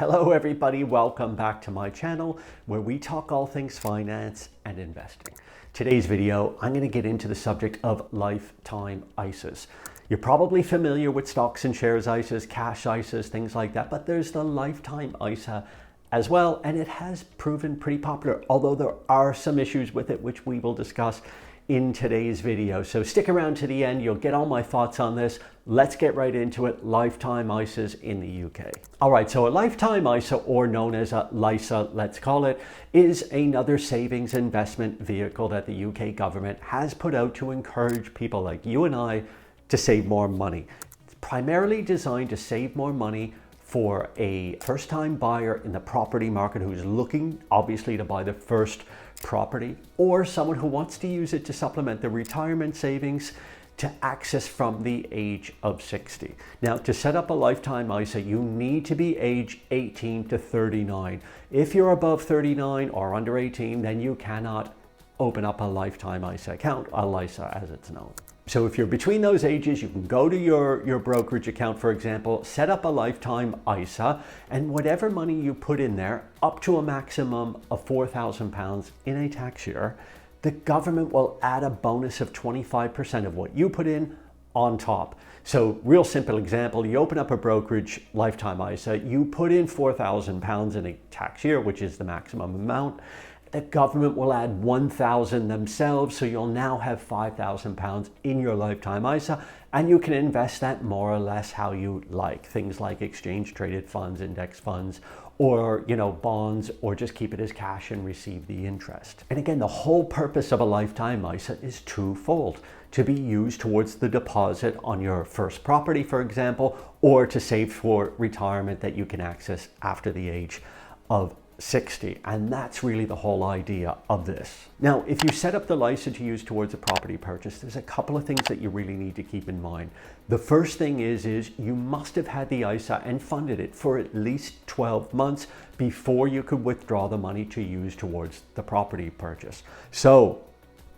Hello everybody, welcome back to my channel where we talk all things finance and investing. Today's video, I'm going to get into the subject of lifetime ISAs. You're probably familiar with stocks and shares ISAs, cash ISAs, things like that, but there's the lifetime ISA as well, and it has proven pretty popular, although there are some issues with it which we will discuss in today's video. So stick around to the end, you'll get all my thoughts on this. Let's get right into it. Lifetime ISAs in the UK. All right, so a lifetime ISA, or known as a LISA, let's call it, is another savings investment vehicle that the UK government has put out to encourage people like you and I to save more money. It's primarily designed to save more money for a first-time buyer in the property market who's looking obviously to buy the first property, or someone who wants to use it to supplement their retirement savings to access from the age of 60. Now, to set up a lifetime ISA, you need to be age 18 to 39. If you're above 39 or under 18, then you cannot open up a lifetime ISA account, a LISA as it's known. So if you're between those ages, you can go to your brokerage account, for example, set up a lifetime ISA, and whatever money you put in there, up to a maximum of £4,000 in a tax year, the government will add a bonus of 25% of what you put in on top. So real simple example, you open up a brokerage lifetime ISA, you put in £4,000 in a tax year, which is the maximum amount. The government will add 1,000 themselves, so you'll now have £5,000 in your lifetime ISA, and you can invest that more or less how you like. Things like exchange traded funds, index funds, or bonds, or just keep it as cash and receive the interest. And again, the whole purpose of a lifetime ISA is twofold: to be used towards the deposit on your first property, for example, or to save for retirement that you can access after the age of 60. And that's really the whole idea of this. Now, if you set up the LISA to use towards a property purchase, there's a couple of things that you really need to keep in mind. The first thing is you must have had the ISA and funded it for at least 12 months before you could withdraw the money to use towards the property purchase. So,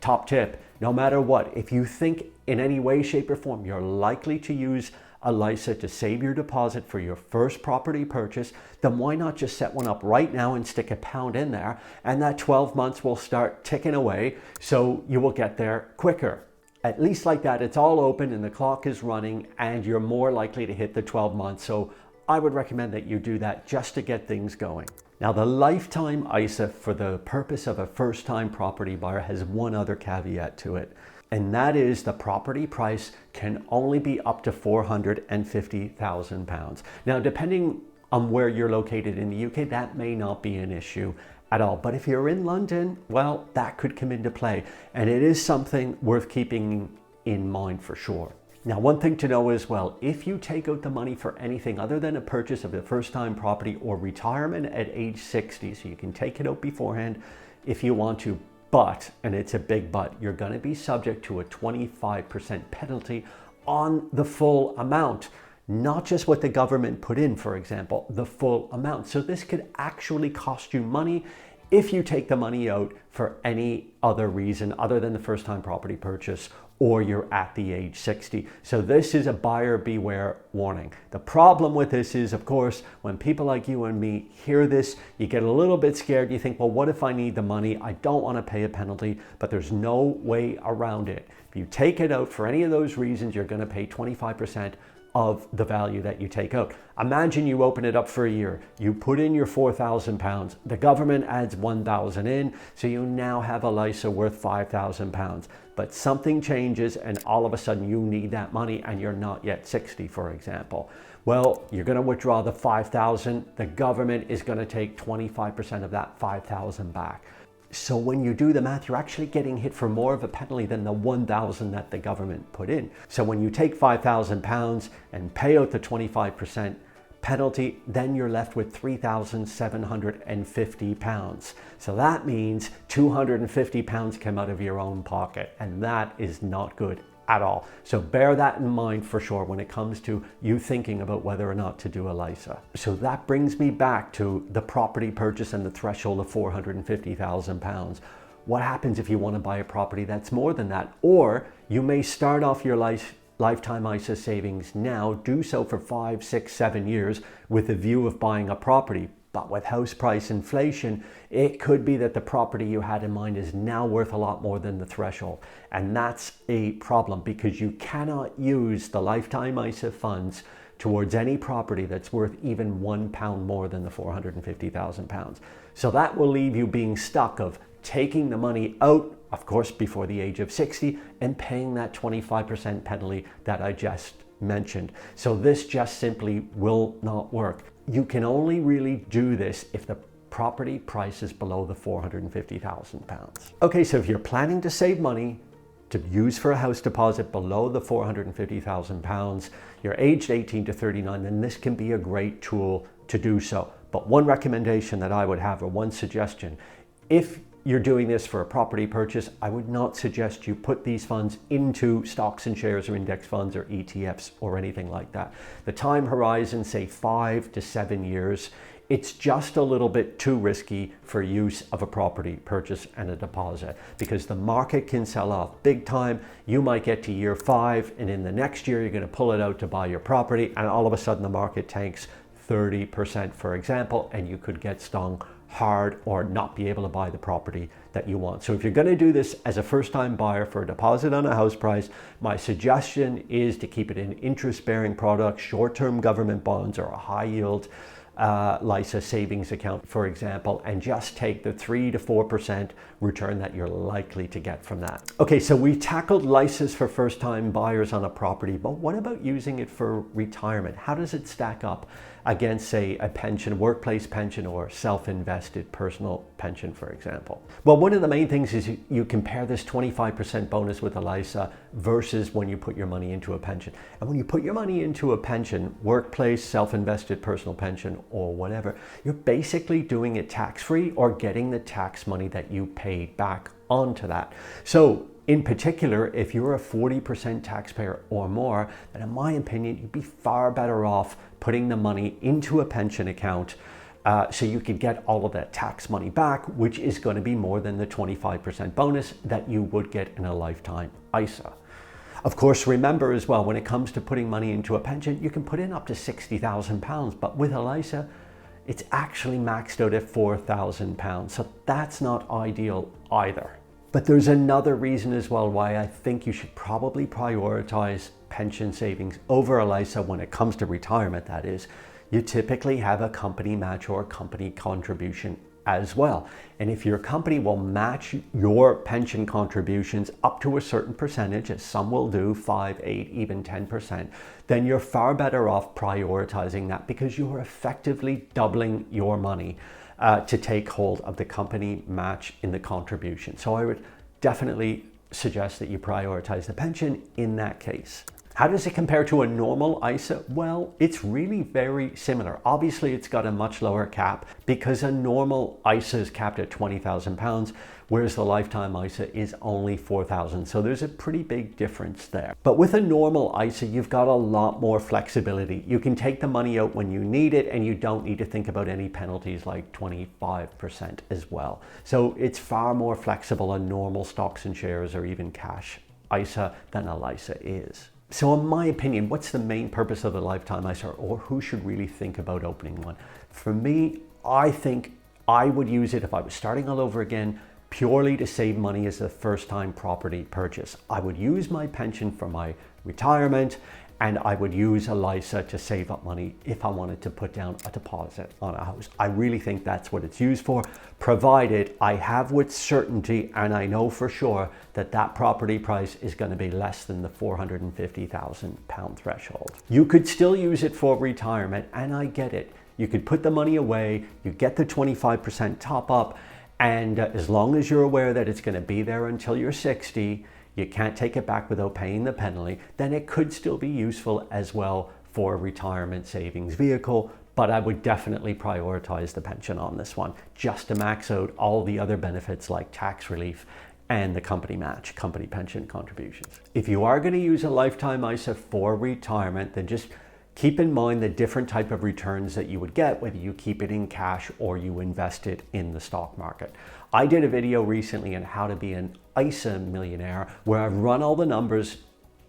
top tip, no matter what, if you think in any way, shape or form you're likely to use a LISA to save your deposit for your first property purchase, then why not just set one up right now and stick £1 in there, and that 12 months will start ticking away, so you will get there quicker. At least like that, it's all open and the clock is running and you're more likely to hit the 12 months. So I would recommend that you do that just to get things going. Now, the lifetime ISA for the purpose of a first-time property buyer has one other caveat to it. And that is the property price can only be up to £450,000. Now, depending on where you're located in the UK, that may not be an issue at all. But if you're in London, well, that could come into play. And it is something worth keeping in mind for sure. Now, one thing to know as well, if you take out the money for anything other than a purchase of a first-time property or retirement at age 60, so you can take it out beforehand if you want to, but, and it's a big but, you're going to be subject to a 25% penalty on the full amount, not just what the government put in, for example, the full amount. So this could actually cost you money if you take the money out for any other reason other than the first-time property purchase, or you're at the age 60. So this is a buyer beware warning. The problem with this is, of course, when people like you and me hear this, you get a little bit scared. You think, well, what if I need the money? I don't want to pay a penalty, but there's no way around it. If you take it out for any of those reasons, you're going to pay 25% of the value that you take out. Imagine you open it up for a year, you put in your £4,000, the government adds 1,000 in, so you now have a LISA worth £5,000. But something changes and all of a sudden you need that money and you're not yet 60, for example. Well, you're going to withdraw the 5,000, the government is going to take 25% of that 5,000 back. So when you do the math, you're actually getting hit for more of a penalty than the 1,000 that the government put in. So when you take £5,000 and pay out the 25% penalty, then you're left with £3,750. So that means £250 come out of your own pocket, and that is not good at all. So bear that in mind for sure when it comes to you thinking about whether or not to do a LISA. So that brings me back to the property purchase and the threshold of £450,000. What happens if you want to buy a property that's more than that? Or you may start off your lifetime ISA savings now, do so for 5, 6, 7 years with a view of buying a property. But with house price inflation, it could be that the property you had in mind is now worth a lot more than the threshold. And that's a problem because you cannot use the lifetime ISA funds towards any property that's worth even £1 more than the £450,000. So that will leave you being stuck of taking the money out, of course, before the age of 60 and paying that 25% penalty that I just mentioned. So this just simply will not work. You can only really do this if the property price is below the £450,000. Okay, so if you're planning to save money to use for a house deposit below the £450,000, you're aged 18 to 39, then this can be a great tool to do so. But one recommendation that I would have, or one suggestion, if you're doing this for a property purchase, I would not suggest you put these funds into stocks and shares or index funds or ETFs or anything like that. The time horizon, say 5 to 7 years, it's just a little bit too risky for use of a property purchase and a deposit because the market can sell off big time. You might get to year 5 and in the next year you're going to pull it out to buy your property and all of a sudden the market tanks 30%, for example, and you could get stung hard or not be able to buy the property that you want. So if you're going to do this as a first-time buyer for a deposit on a house price, my suggestion is to keep it in interest-bearing products, short-term government bonds or a high-yield LISA savings account, for example, and just take the 3 to 4% return that you're likely to get from that. Okay, so we tackled LISAs for first-time buyers on a property, but what about using it for retirement? How does it stack up against, say, a pension, workplace pension, or self-invested personal pension, for example? Well, one of the main things is you compare this 25% bonus with a LISA versus when you put your money into a pension. And when you put your money into a pension, workplace, self-invested personal pension, or whatever, you're basically doing it tax-free or getting the tax money that you paid back onto that. So in particular, if you're a 40% taxpayer or more, then in my opinion, you'd be far better off putting the money into a pension account so you could get all of that tax money back, which is going to be more than the 25% bonus that you would get in a lifetime ISA. Of course, remember as well, when it comes to putting money into a pension, you can put in up to £60,000, but with a LISA, it's actually maxed out at £4,000. So that's not ideal either. But there's another reason as well why I think you should probably prioritize pension savings over a LISA when it comes to retirement, that is. You typically have a company match or a company contribution as well. And if your company will match your pension contributions up to a certain percentage, as some will do, 5, 8, even 10%, then you're far better off prioritizing that because you're effectively doubling your money to take hold of the company match in the contribution. So I would definitely suggest that you prioritize the pension in that case. How does it compare to a normal ISA? Well, it's really very similar. Obviously, it's got a much lower cap because a normal ISA is capped at £20,000, whereas the lifetime ISA is only £4,000. So there's a pretty big difference there. But with a normal ISA, you've got a lot more flexibility. You can take the money out when you need it, and you don't need to think about any penalties like 25% as well. So it's far more flexible than normal stocks and shares or even cash ISA than a LISA is. So in my opinion, what's the main purpose of the lifetime ISA, or who should really think about opening one? For me, I think I would use it if I was starting all over again, purely to save money as a first-time property purchase. I would use my pension for my retirement, and I would use a LISA to save up money if I wanted to put down a deposit on a house. I really think that's what it's used for, provided I have with certainty and I know for sure that that property price is going to be less than the £450,000 threshold. You could still use it for retirement, and I get it. You could put the money away, you get the 25% top up, and as long as you're aware that it's going to be there until you're 60, you can't take it back without paying the penalty, then it could still be useful as well for a retirement savings vehicle. But I would definitely prioritize the pension on this one, just to max out all the other benefits like tax relief and the company match, company pension contributions. If you are going to use a lifetime ISA for retirement, then just keep in mind the different type of returns that you would get, whether you keep it in cash or you invest it in the stock market. I did a video recently on how to be an ISA millionaire, where I've run all the numbers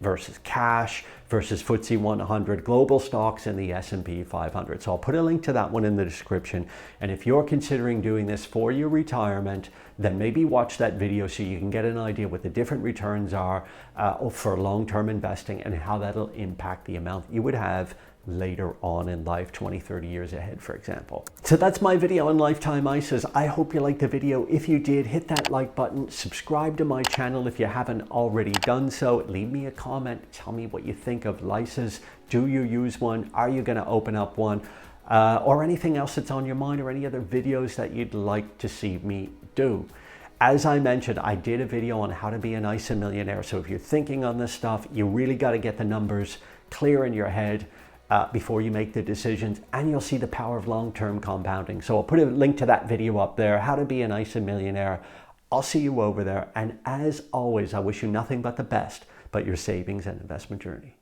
versus cash versus FTSE 100 global stocks and the S&P 500. So I'll put a link to that one in the description. And if you're considering doing this for your retirement, then maybe watch that video so you can get an idea what the different returns are for long-term investing and how that'll impact the amount you would have later on in life, 20, 30 years ahead, for example. So that's my video on lifetime ISAs. I hope you liked the video. If you did, hit that like button, subscribe to my channel if you haven't already done so. Leave me a comment, tell me what you think of ISAs. Do you use one? Are you going to open up one? Or anything else that's on your mind, or any other videos that you'd like to see me do. As I mentioned, I did a video on how to be an ISA millionaire. So if you're thinking on this stuff, you really got to get the numbers clear in your head before you make the decisions, and you'll see the power of long-term compounding. So I'll put a link to that video up there, how to be an ISA millionaire. I'll see you over there. And as always, I wish you nothing but the best about your savings and investment journey.